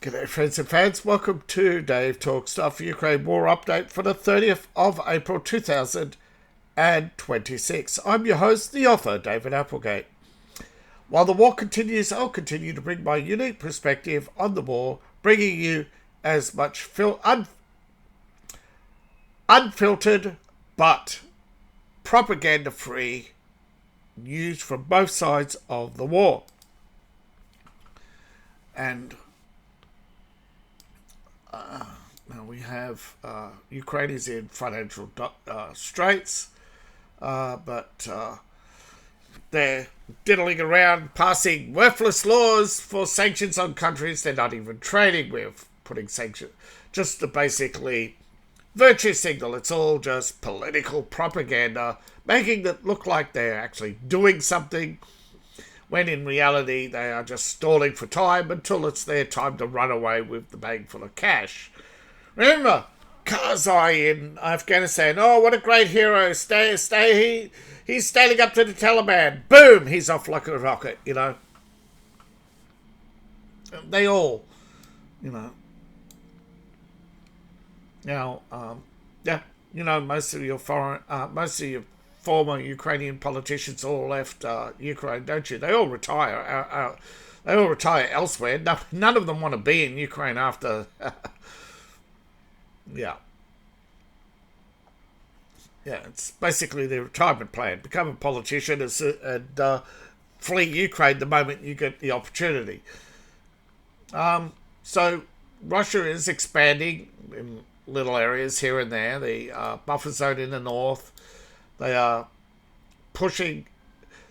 G'day friends and fans, welcome to Dave Talks Stuff Ukraine War Update for the 30th of April 2026. I'm your host, the author, David Applegate. While the war continues, I'll continue to bring my unique perspective on the war, bringing you as much unfiltered but propaganda-free news from both sides of the war. And now we have Ukraine is in financial straits, but they're diddling around, passing worthless laws for sanctions on countries they're not even trading with, putting sanctions just to basically virtue signal. It's all just political propaganda, making it look like they're actually doing something, when in reality they are just stalling for time until it's their time to run away with the bag full of cash. Remember Karzai in Afghanistan? Oh, what a great hero. He's standing up to the Taliban. Boom, he's off like a rocket, They all, Now, most of your former Ukrainian politicians all left Ukraine, don't you? They all retire. They all retire elsewhere. None of them want to be in Ukraine after. Yeah, it's basically their retirement plan. Become a politician and flee Ukraine the moment you get the opportunity. So Russia is expanding in little areas here and there. The buffer zone in the north. They are pushing.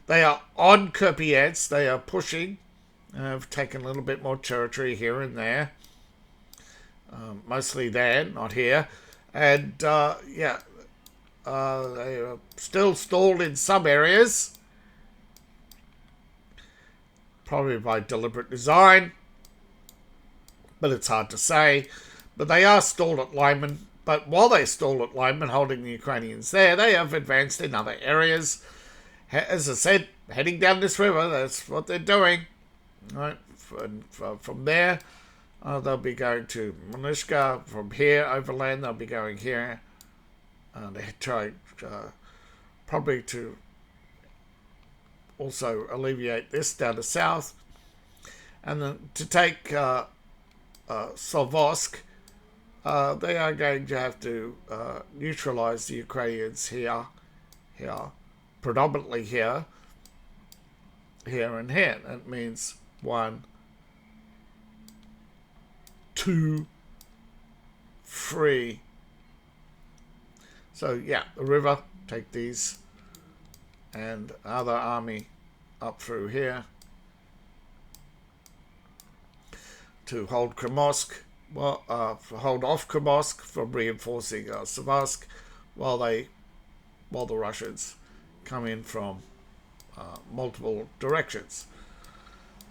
They are on Kupiansk. They are pushing. Have taken a little bit more territory here and there. Mostly there, not here. And, they are still stalled in some areas. Probably by deliberate design. But it's hard to say. But they are stalled at Lyman. But while they stall at Lyman, holding the Ukrainians there, they have advanced in other areas. As I said, heading down this river, that's what they're doing. Right? From there, they'll be going to Manushka. From here, overland, they'll be going here. They try probably to also alleviate this down to south. And then to take Slovosk, they are going to have to neutralize the Ukrainians here, predominantly here, and here. That means 1, 2, 3. So the river, take these, and other army up through here to hold Kremosk. Hold off Kremosk from reinforcing Savovsk while the Russians come in from multiple directions.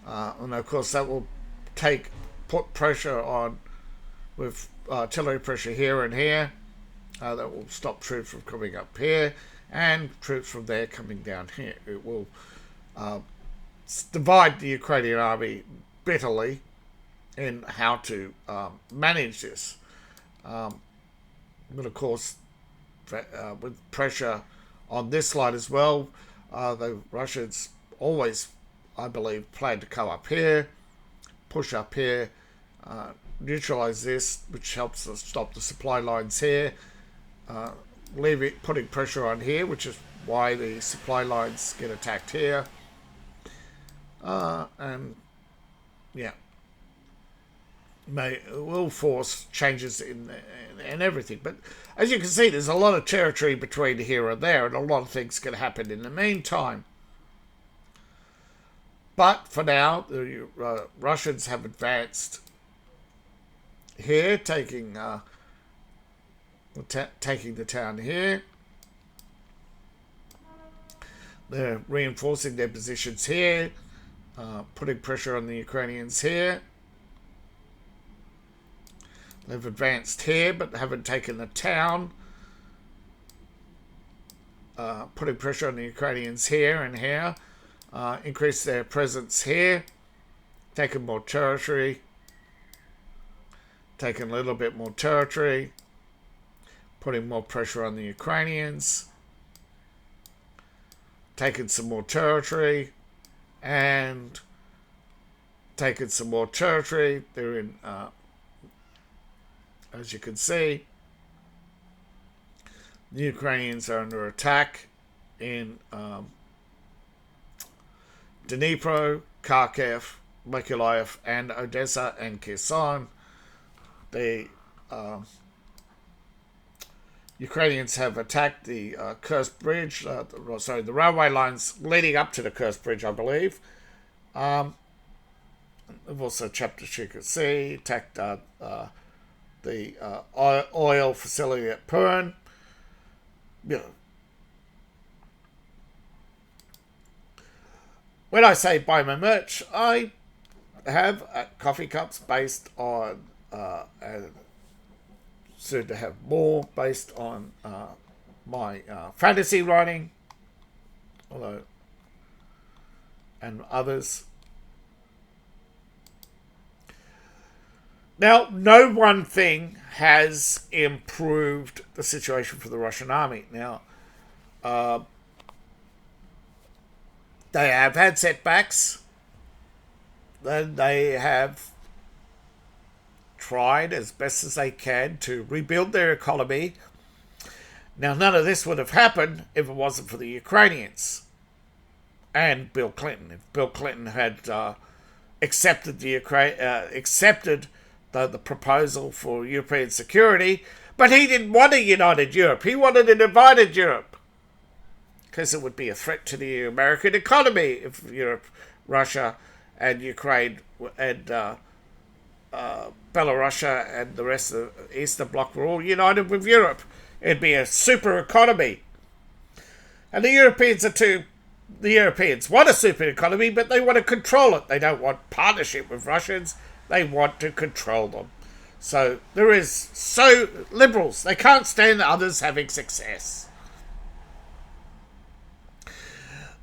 And of course that will put pressure on with artillery pressure here and here. That will stop troops from coming up here and troops from there coming down here. It will divide the Ukrainian army bitterly in how to manage this. But of course, with pressure on this side as well, the Russians always, I believe, plan to come up here, push up here, neutralize this, which helps us stop the supply lines here, putting pressure on here, which is why the supply lines get attacked here. Will force changes in everything. But as you can see, there's a lot of territory between here and there, and a lot of things can happen in the meantime. But for now, the Russians have advanced here, taking the town here. They're reinforcing their positions here, putting pressure on the Ukrainians here. They've advanced here, but haven't taken the town. Putting pressure on the Ukrainians here and here. Increase their presence here. Taking more territory. taking a little bit more territory, putting more pressure on the Ukrainians, taking some more territory, and taking some more territory. They're in, as you can see, the Ukrainians are under attack in Dnipro, Kharkiv, Mykolaiv, and Odessa and Kherson. The Ukrainians have attacked the Kursk Bridge, the railway lines leading up to the Kursk Bridge, I believe. They've also Chapter you could see, attacked the oil facility at Perm. You know, when I say buy my merch, I have coffee cups based on, and soon to have more based on my fantasy writing, although, and others. Now, no one thing has improved the situation for the Russian army. Now, they have had setbacks. Then they have tried as best as they can to rebuild their economy. Now, none of this would have happened if it wasn't for the Ukrainians and Bill Clinton. If Bill Clinton had accepted the proposal for European security, but he didn't want a united Europe. He wanted a divided Europe, because it would be a threat to the American economy if Europe, Russia, and Ukraine and Belarus and the rest of the Eastern Bloc were all united with Europe. It'd be a super economy. And the Europeans want a super economy, but they want to control it. They don't want partnership with Russians. They want to control them. So liberals, they can't stand others having success.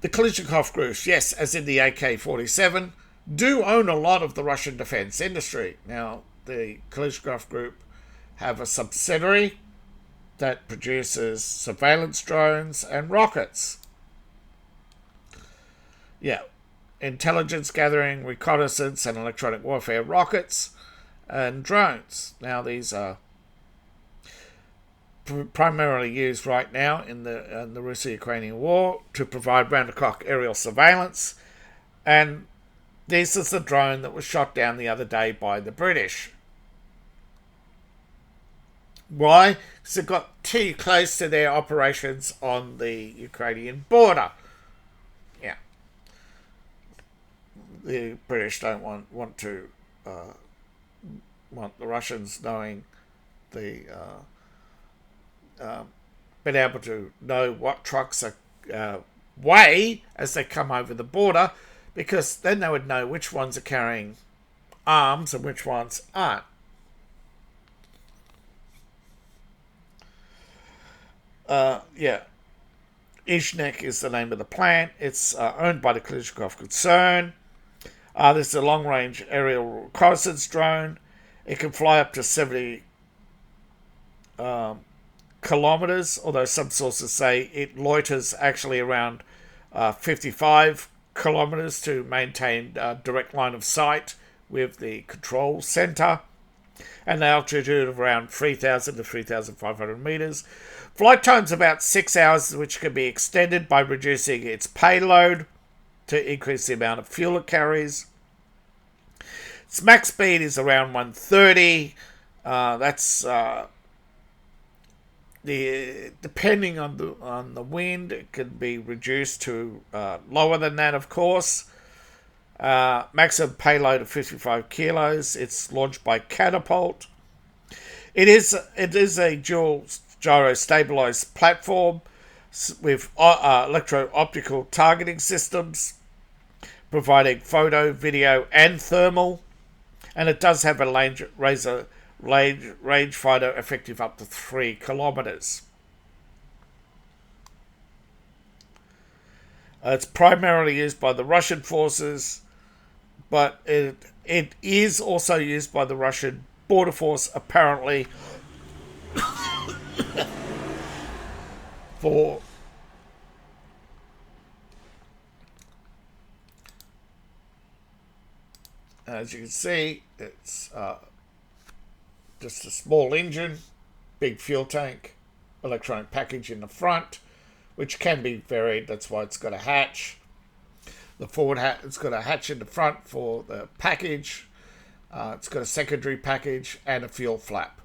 The Kalashnikov groups, yes, as in the AK-47, do own a lot of the Russian defense industry. Now, the Kalashnikov group have a subsidiary that produces surveillance drones and rockets. Yeah, intelligence gathering, reconnaissance, and electronic warfare rockets and drones. Now, these are primarily used right now in the Russo-Ukrainian war to provide round-the-clock aerial surveillance, and this is the drone that was shot down the other day by the British. Why? Because it got too close to their operations on the Ukrainian border. Yeah, the British don't want the Russians knowing been able to know what trucks are weigh as they come over the border, because then they would know which ones are carrying arms and which ones aren't. Izhnik is the name of the plant. It's owned by the Kalashnikov concern. This is a long-range aerial reconnaissance drone. It can fly up to 70 kilometers, although some sources say it loiters actually around 55 kilometers to maintain direct line of sight with the control center, and the altitude of around 3,000 to 3,500 meters. Flight time's about 6 hours, which can be extended by reducing its payload to increase the amount of fuel it carries. Its max speed is around 130. Depending on the wind, it can be reduced to lower than that, of course. Maximum payload of 55 kilos. It's launched by catapult. It is a dual gyro stabilized platform with electro-optical targeting systems, providing photo, video, and thermal. And it does have a rangefinder effective up to 3 kilometers. It's primarily used by the Russian forces, but it is also used by the Russian border force apparently for as you can see, it's just a small engine, big fuel tank, electronic package in the front, which can be varied. That's why it's got a hatch. The forward it's got a hatch in the front for the package. It's got a secondary package and a fuel flap.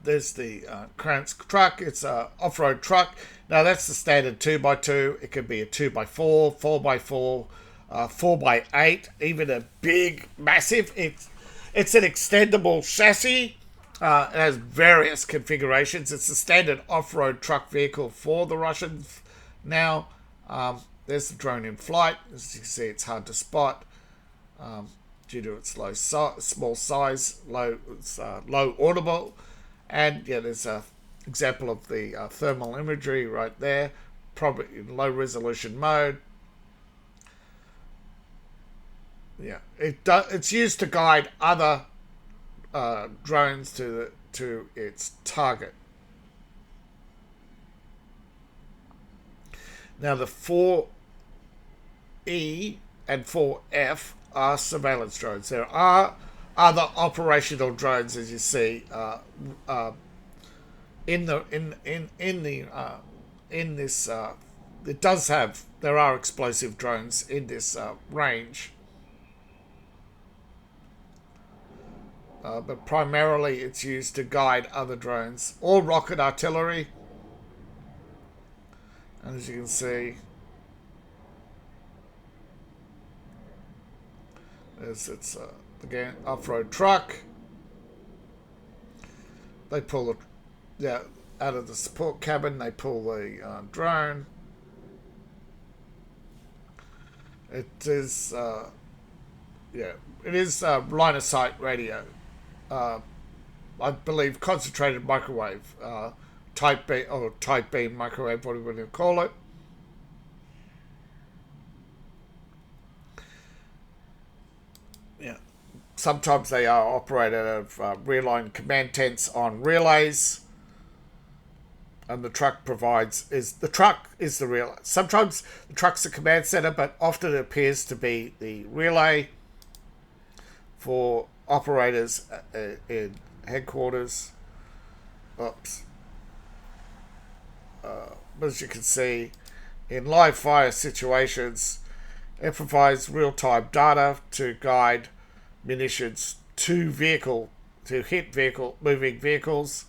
There's the Krantz truck. It's an off-road truck. Now that's the standard 2x2. It could be a 2x4, 4x4, 4x8, even a big, massive. It's an extendable chassis. It has various configurations. It's the standard off-road truck vehicle for the Russians now. There's the drone in flight. As you can see, it's hard to spot due to its small size, low audible. And yeah, there's an example of the thermal imagery right there, probably in low resolution mode. Yeah, it's used to guide other drones to its target. Now the 4E and 4F are surveillance drones. There are other operational drones, as you see, in this. There are explosive drones in this range, but primarily it's used to guide other drones or rocket artillery. And as you can see, it's again off-road truck. They pull out of the support cabin. They pull the drone. It is it is line of sight radio. I believe concentrated microwave, type B or type B microwave, whatever you call it. Yeah, sometimes they are operated out of rear-line command tents on relays, and the truck is the relay. Sometimes the truck's a command center, but often it appears to be the relay for operators in headquarters. Oops. But as you can see, in live fire situations, it provides real-time data to guide munitions to hit moving vehicles.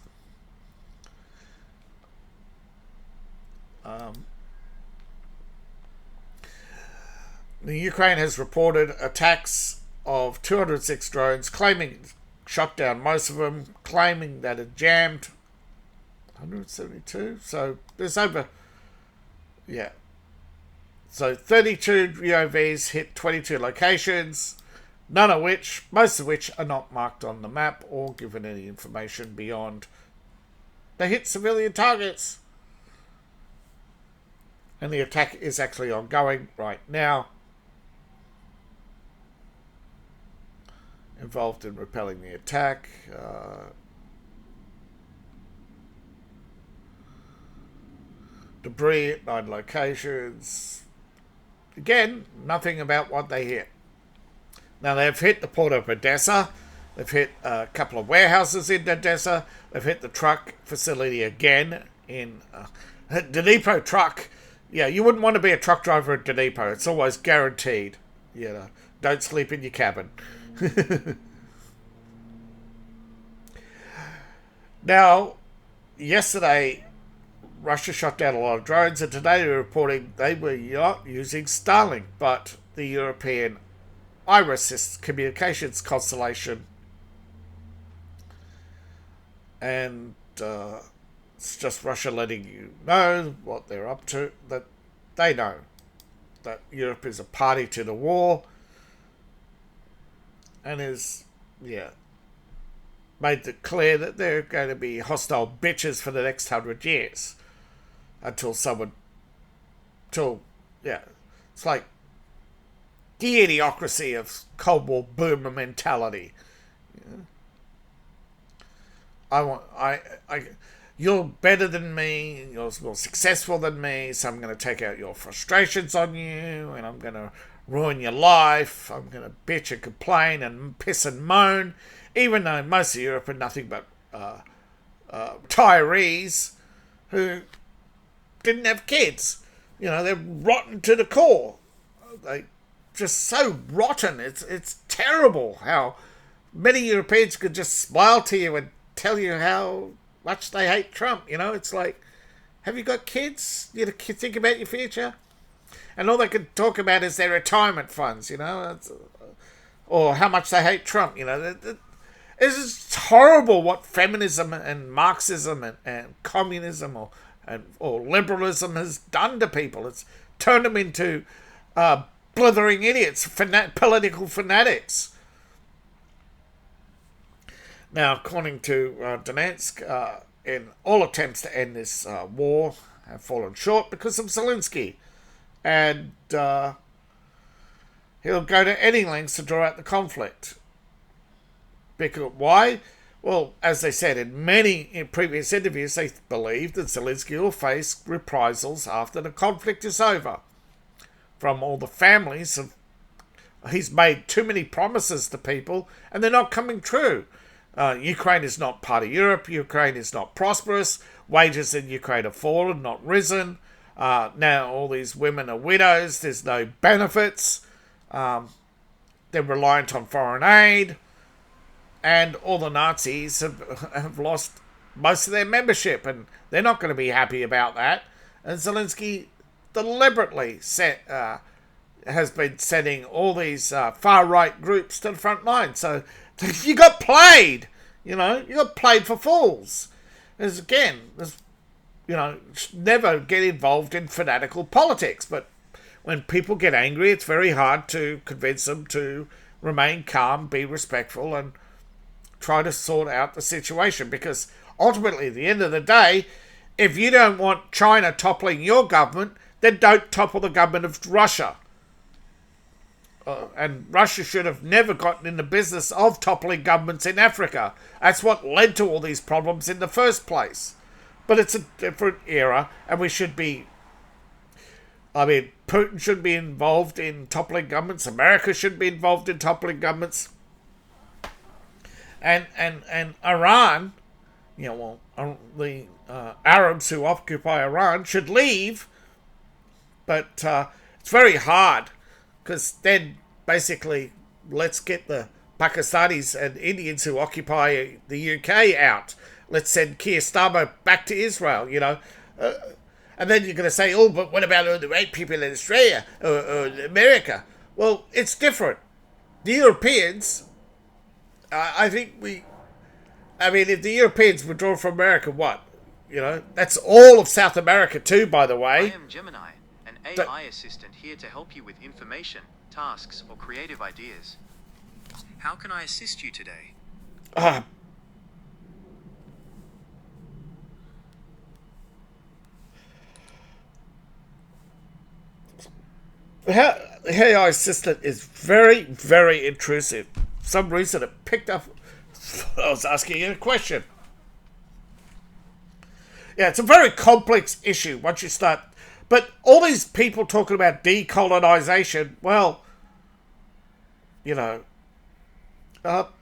The Ukraine has reported attacks of 206 drones, claiming shot down most of them, claiming that it jammed 172. So there's over, So 32 UAVs hit 22 locations, most of which are not marked on the map or given any information beyond they hit civilian targets. And the attack is actually ongoing right now. Involved in repelling the attack. Debris at 9 locations. Again, nothing about what they hit. Now, they've hit the port of Odessa. They've hit a couple of warehouses in Odessa. They've hit the truck facility again in Dnipro truck. Yeah, you wouldn't want to be a truck driver at Dnipro. It's always guaranteed. Don't sleep in your cabin. Now, yesterday, Russia shot down a lot of drones, and today they're reporting they were not using Starlink, but the European Iris communications constellation. And it's just Russia letting you know what they're up to, that they know that Europe is a party to the war and is, made it clear that they're going to be hostile bitches for the next 100 years it's like, the idiocracy of Cold War boomer mentality. You're better than me, you're more successful than me, so I'm going to take out your frustrations on you, and I'm going to ruin your life. I'm going to bitch and complain and piss and moan, even though most of Europe are nothing but retirees who didn't have kids. They're rotten to the core. They just so rotten. It's terrible how many Europeans could just smile to you and tell you how much they hate Trump. It's like, have you got kids? You think about your future? And all they can talk about is their retirement funds, or how much they hate Trump. It's just horrible what feminism and Marxism and communism or liberalism has done to people. It's turned them into blithering idiots, political fanatics. Now, according to Donetsk, in all attempts to end this war have fallen short because of Zelensky. And he'll go to any lengths to draw out the conflict. Because why? Well, as they said in previous interviews, they believe that Zelensky will face reprisals after the conflict is over. From all the families he's made too many promises to people, and they're not coming true. Ukraine is not part of Europe. Ukraine is not prosperous. Wages in Ukraine have fallen, not risen. Now all these women are widows. There's no benefits. They're reliant on foreign aid. And all the Nazis have lost most of their membership, and they're not going to be happy about that. And Zelensky deliberately has been sending all these far-right groups to the front line. So you got played. You got played for fools. Never get involved in fanatical politics. But when people get angry, it's very hard to convince them to remain calm, be respectful, and try to sort out the situation. Because ultimately, at the end of the day, if you don't want China toppling your government, then don't topple the government of Russia. And Russia should have never gotten in the business of toppling governments in Africa. That's what led to all these problems in the first place. But it's a different era, and we should be... Putin should be involved in toppling governments. America should be involved in toppling governments. And Iran, the Arabs who occupy Iran should leave. But it's very hard, because then basically let's get the Pakistanis and Indians who occupy the UK out. Let's send Keir Starmer back to Israel, and then you're going to say, oh, but what about all the white people in Australia or America? Well, it's different. The Europeans, if the Europeans withdraw from America, what? That's all of South America too, by the way. I am Gemini, an AI assistant here to help you with information, tasks, or creative ideas. How can I assist you today? The AI assistant is very, very intrusive. For some reason it picked up... I was asking you a question. Yeah, it's a very complex issue once you start... But all these people talking about decolonization, well, they're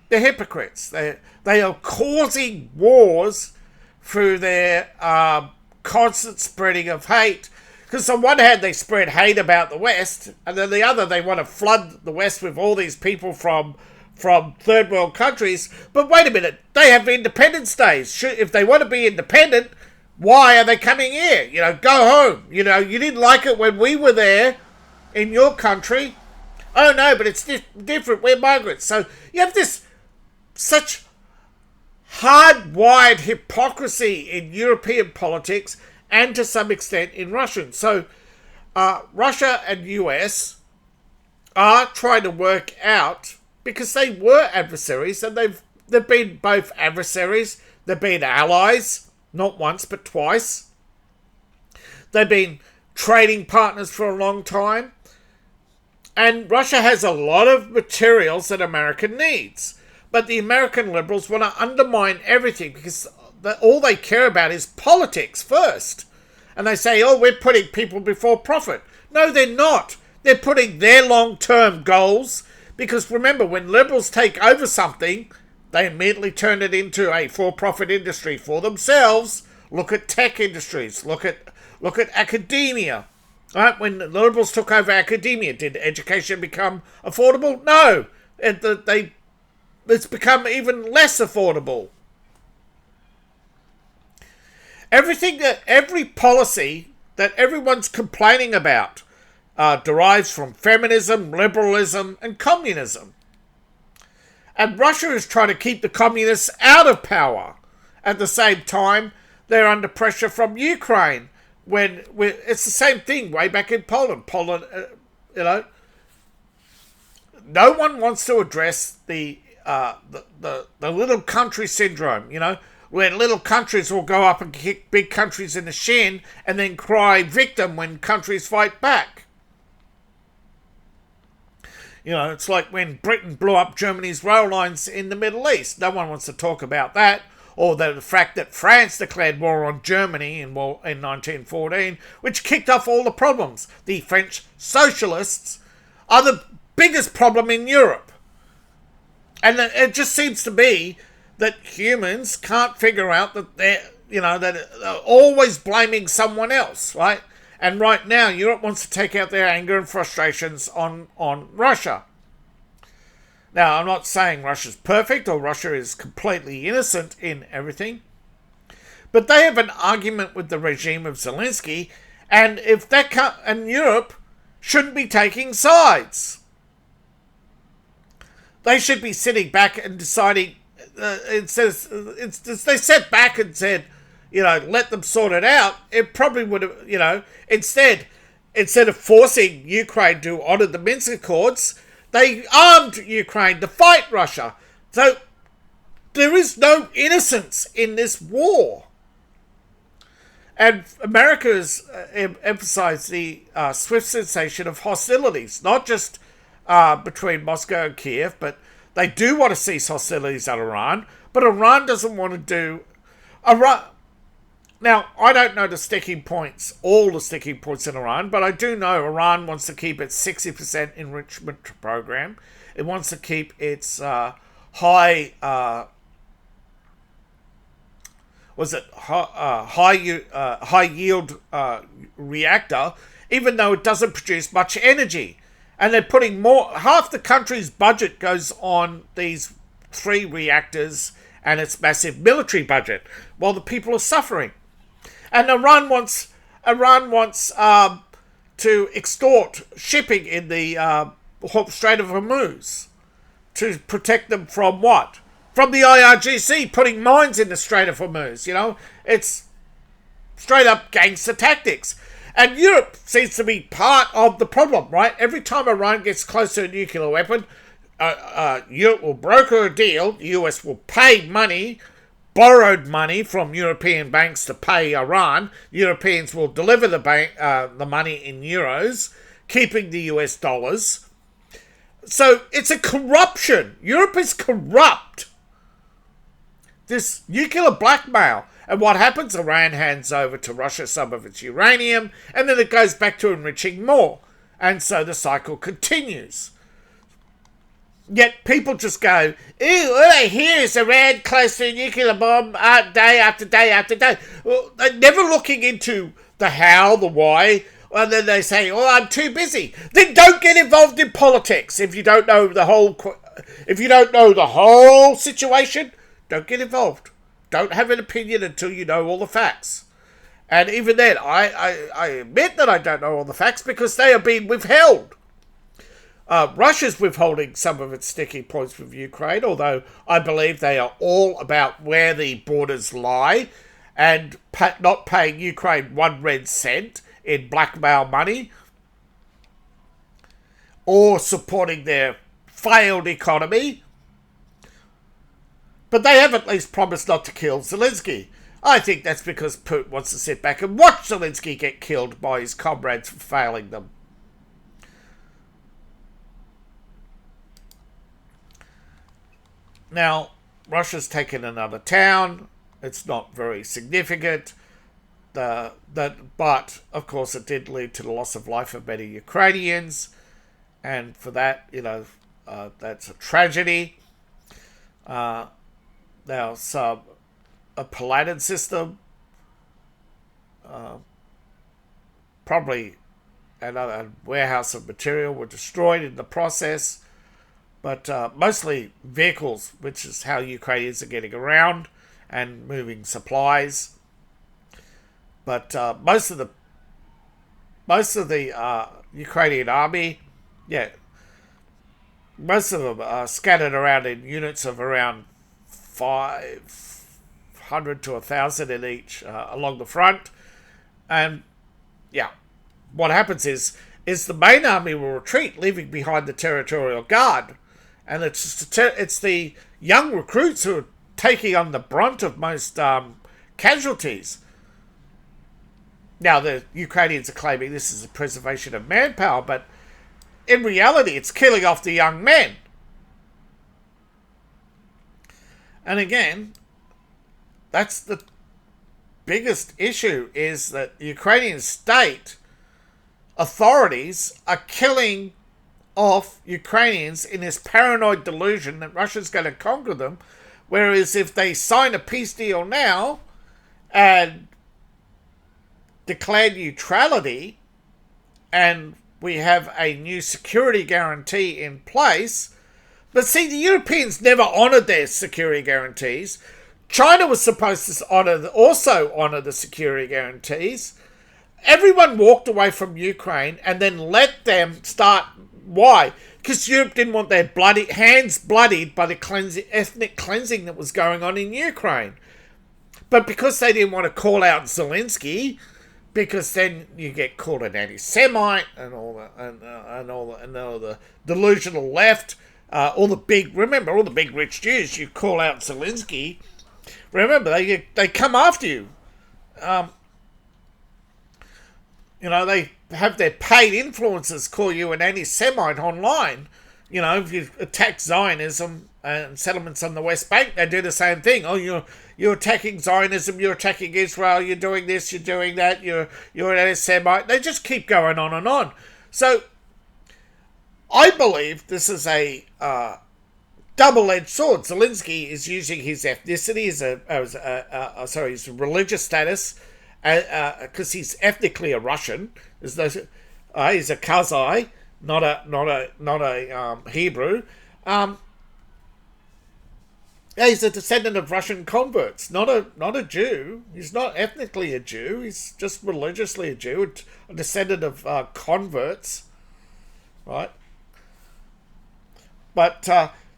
hypocrites. They are causing wars through their constant spreading of hate. Because on one hand, they spread hate about the West, and then the other, they want to flood the West with all these people from third world countries. But wait a minute, they have Independence Days. If they want to be independent, why are they coming here? Go home. You didn't like it when we were there in your country. Oh no, but it's different. We're migrants. So you have this such hardwired hypocrisy in European politics, and to some extent in Russian. So Russia and US are trying to work out, because they were adversaries, and they've been both adversaries, they've been allies, not once but twice. They've been trading partners for a long time. And Russia has a lot of materials that America needs. But the American liberals want to undermine everything because all they care about is politics first. And they say, oh, we're putting people before profit. No, they're not. They're putting their long-term goals. Because remember, when liberals take over something, they immediately turn it into a for-profit industry for themselves. Look at tech industries. Look at academia. Right? When the liberals took over academia, did education become affordable? No. It's become even less affordable. Every policy that everyone's complaining about derives from feminism, liberalism, and communism. And Russia is trying to keep the communists out of power. At the same time, they're under pressure from Ukraine. It's the same thing way back in Poland. No one wants to address the little country syndrome, where little countries will go up and kick big countries in the shin and then cry victim when countries fight back. It's like when Britain blew up Germany's rail lines in the Middle East. No one wants to talk about that. Or the fact that France declared war on Germany in 1914, which kicked off all the problems. The French socialists are the biggest problem in Europe. And it just seems to be that humans can't figure out that they're always blaming someone else, right? And right now, Europe wants to take out their anger and frustrations on Russia. Now, I'm not saying Russia's perfect or Russia is completely innocent in everything, but they have an argument with the regime of Zelensky, and and Europe shouldn't be taking sides. They should be sitting back and deciding. They sat back and said, let them sort it out. It probably would have, instead of forcing Ukraine to honour the Minsk Accords, they armed Ukraine to fight Russia. So there is no innocence in this war. And America has emphasised the swift cessation of hostilities, not just between Moscow and Kiev, but they do want to cease hostilities at Iran, but Iran doesn't want to do... Now, I don't know all the sticking points in Iran, but I do know Iran wants to keep its 60% enrichment program. It wants to keep its high yield reactor, even though it doesn't produce much energy. And they're putting half the country's budget goes on these 3 reactors and its massive military budget, while the people are suffering. And Iran wants to extort shipping in the Strait of Hormuz to protect them from what? From the IRGC putting mines in the Strait of Hormuz. It's straight up gangster tactics. And Europe seems to be part of the problem, right? Every time Iran gets close to a nuclear weapon, Europe will broker a deal. The US will pay money, borrowed money from European banks to pay Iran. Europeans will deliver the money in euros, keeping the US dollars. So it's a corruption. Europe is corrupt. This nuclear blackmail. And what happens? Iran hands over to Russia some of its uranium, and then it goes back to enriching more. And so the cycle continues. Yet people just go, ew, all I hear is Iran close to a nuclear bomb day after day after day. Well, they're never looking into the how, the why, and then they say, oh, I'm too busy. Then don't get involved in politics. If you don't know the whole situation, don't get involved. Don't have an opinion until you know all the facts. And even then, I admit that I don't know all the facts because they are being withheld. Russia's withholding some of its sticking points with Ukraine, although I believe they are all about where the borders lie and not paying Ukraine 1 red cent in blackmail money or supporting their failed economy. But they have at least promised not to kill Zelensky. I think that's because Putin wants to sit back and watch Zelensky get killed by his comrades for failing them. Now, Russia's taken another town. It's not very significant. But, of course, it did lead to the loss of life of many Ukrainians. And for that, that's a tragedy. Now, a Paladin system, probably another warehouse of material were destroyed in the process. But mostly vehicles, which is how Ukrainians are getting around and moving supplies. But most of the Ukrainian army, most of them are scattered around in units of around 500 to 1,000 in each along the front. And what happens is the main army will retreat, leaving behind the territorial guard. And it's the young recruits who are taking on the brunt of most casualties. Now, the Ukrainians are claiming this is a preservation of manpower, but in reality, it's killing off the young men. And again, that's the biggest issue, is that the Ukrainian state authorities are killing off Ukrainians in this paranoid delusion that Russia's going to conquer them, whereas if they sign a peace deal now and declare neutrality and we have a new security guarantee in place. But see, the Europeans never honoured their security guarantees. China was supposed to also honour the security guarantees. Everyone walked away from Ukraine and then let them start. Why? Because Europe didn't want their hands bloodied by the ethnic cleansing that was going on in Ukraine. But because they didn't want to call out Zelensky, because then you get called an anti-Semite and all the delusional left, all the big rich Jews. You call out Zelensky, remember they come after you. They have their paid influencers call you an anti-Semite online. If you attack Zionism and settlements on the West Bank, they do the same thing. Oh, you're attacking Zionism, you're attacking Israel, you're doing this, you're doing that, you're an anti-Semite. They just keep going on and on. So, I believe this is a double-edged sword. Zelensky is using his ethnicity, his religious status, because he's ethnically a Russian. He's a Kazai, not a Hebrew. He's a descendant of Russian converts, not a Jew. He's not ethnically a Jew. He's just religiously a Jew, a descendant of converts, right? But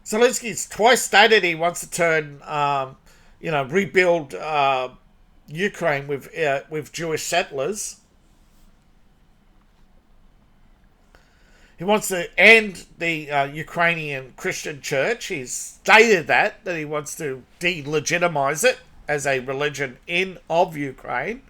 Zelensky's twice stated he wants to turn, rebuild Ukraine with Jewish settlers. He wants to end the Ukrainian Christian church. He's stated that he wants to delegitimize it as a religion of Ukraine.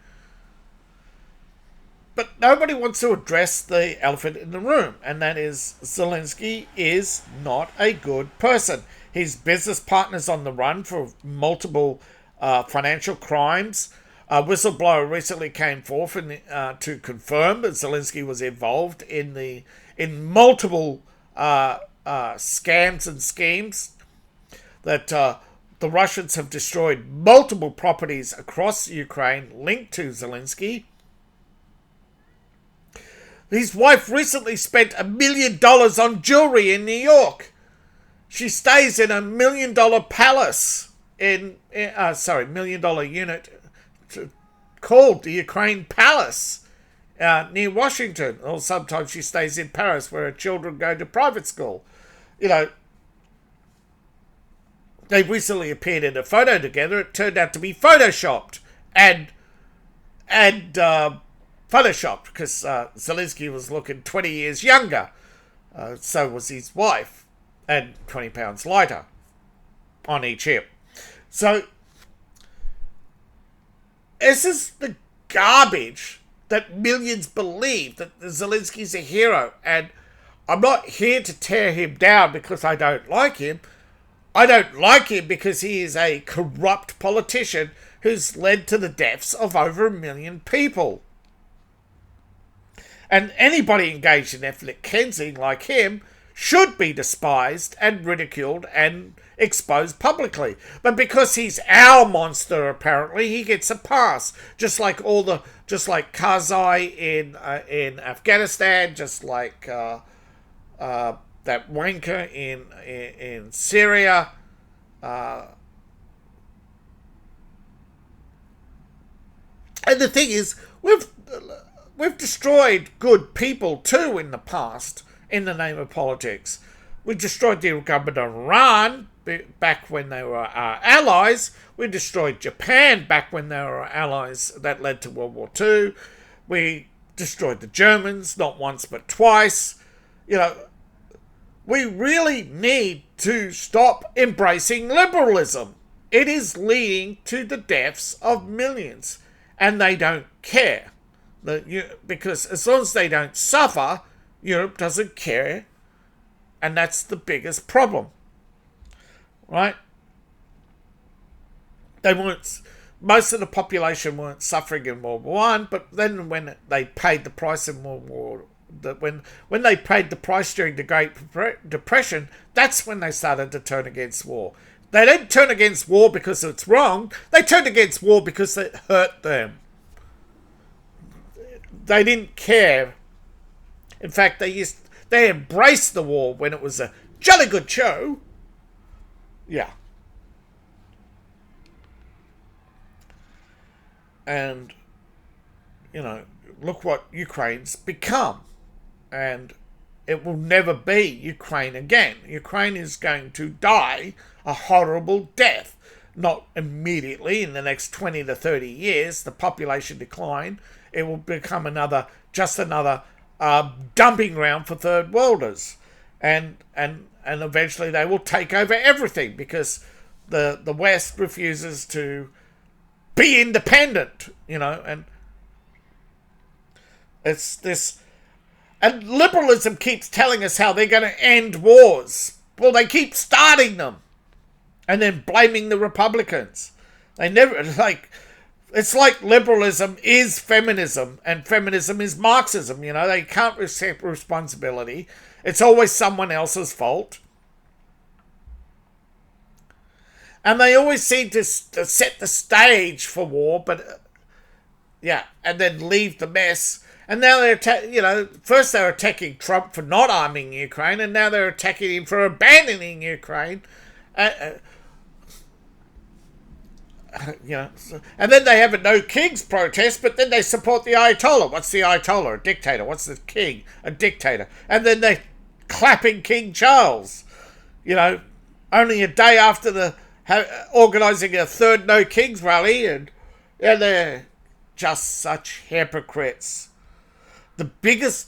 But nobody wants to address the elephant in the room, and that is Zelensky is not a good person. His business partner's on the run for multiple financial crimes. A whistleblower recently came forth to confirm that Zelensky was involved in multiple scams and schemes, that the Russians have destroyed multiple properties across Ukraine linked to Zelensky. His wife recently spent $1 million on jewelry in New York. She stays in a $1 million palace $1 million unit called the Ukraine Palace near Washington. Or sometimes she stays in Paris where her children go to private school. They recently appeared in a photo together. It turned out to be photoshopped and photoshopped because Zelensky was looking 20 years younger. So was his wife, and 20 pounds lighter on each hip. So this is the garbage that millions believe that Zelensky's a hero. And I'm not here to tear him down because I don't like him. I don't like him because he is a corrupt politician who's led to the deaths of over 1 million people. And anybody engaged in ethnic cleansing like him should be despised and ridiculed and exposed publicly. But because he's our monster, apparently, he gets a pass. Just like Karzai in Afghanistan, just like that wanker in Syria. And the thing is, we've destroyed good people too in the past in the name of politics. We destroyed the government of Iran back when they were our allies. We destroyed Japan back when they were our allies. That led to World War II. We destroyed the Germans, not once but twice. You know, we really need to stop embracing liberalism. It is leading to the deaths of millions. And they don't care. Because as long as they don't suffer, Europe doesn't care. And that's the biggest problem. Right? Most of the population weren't suffering in World War I, but then when they paid the price in World War when they paid the price during the Great Depression, that's when they started to turn against war. They didn't turn against war because it's wrong. They turned against war because it hurt them. They didn't care. In fact, they embraced the war when it was a jolly good show. Yeah. And, you know, look what Ukraine's become. And it will never be Ukraine again. Ukraine is going to die a horrible death. Not immediately in the next 20 to 30 years, the population decline. It will become another dumping ground for third worlders. And eventually they will take over everything because the West refuses to be independent, you know, and it's this. And liberalism keeps telling us how they're going to end wars. Well, they keep starting them and then blaming the Republicans. They never, it's like liberalism is feminism and feminism is Marxism, you know. They can't accept responsibility. It's always someone else's fault. And they always seem to set the stage for war, but and then leave the mess. And now they're, first they were attacking Trump for not arming Ukraine, and now they're attacking him for abandoning Ukraine. And then they have a No Kings protest, but then they support the Ayatollah. What's the Ayatollah? A dictator. What's the king? A dictator. And then they're clapping King Charles. You know, only a day after organising a third No Kings rally, and they're just such hypocrites. The biggest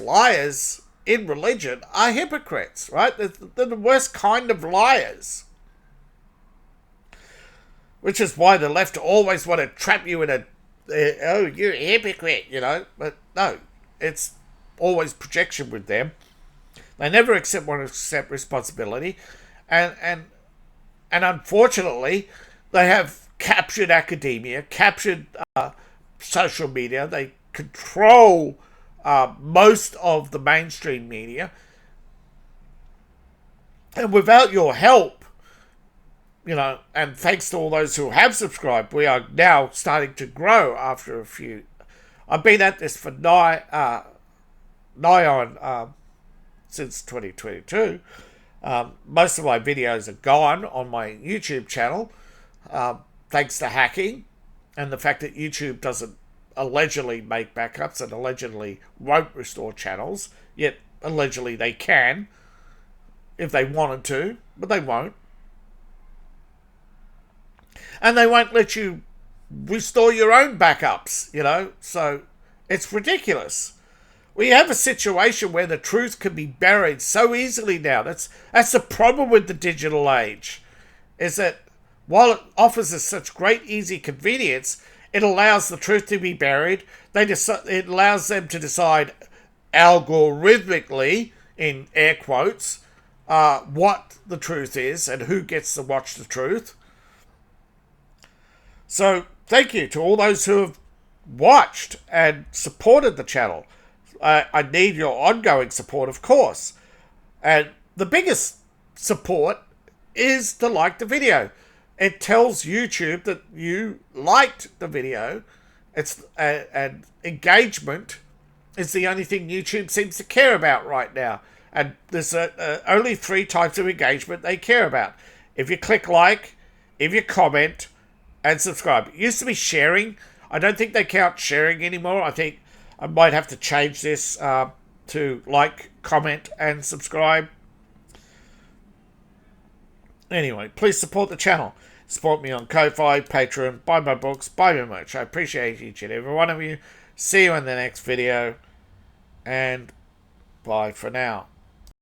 liars in religion are hypocrites, right? They're the worst kind of liars. Which is why the left always want to trap you in you're a hypocrite, you know. But no, it's always projection with them. They never want to accept responsibility. And unfortunately, they have captured academia, captured social media. They control most of the mainstream media. And without your help, you know, and thanks to all those who have subscribed, we are now starting to grow after a few. I've been at this for nigh on since 2022. Most of my videos are gone on my YouTube channel, thanks to hacking and the fact that YouTube doesn't allegedly make backups and allegedly won't restore channels, yet allegedly they can if they wanted to, but they won't. And they won't let you restore your own backups, you know, so it's ridiculous. We have a situation where the truth can be buried so easily now. That's the problem with the digital age, is that while it offers us such great easy convenience, it allows the truth to be buried. It allows them to decide algorithmically, in air quotes, what the truth is and who gets to watch the truth. So thank you to all those who have watched and supported the channel. I need your ongoing support, of course. And the biggest support is to like the video. It tells YouTube that you liked the video. And engagement is the only thing YouTube seems to care about right now. And there's only 3 types of engagement they care about. If you click like, if you comment, and subscribe. It used to be sharing. I don't think they count sharing anymore. I think I might have to change this to like, comment, and subscribe. Anyway, please support the channel. Support me on Ko-Fi, Patreon, buy my books, buy my merch. I appreciate each and every one of you. See you in the next video. And bye for now.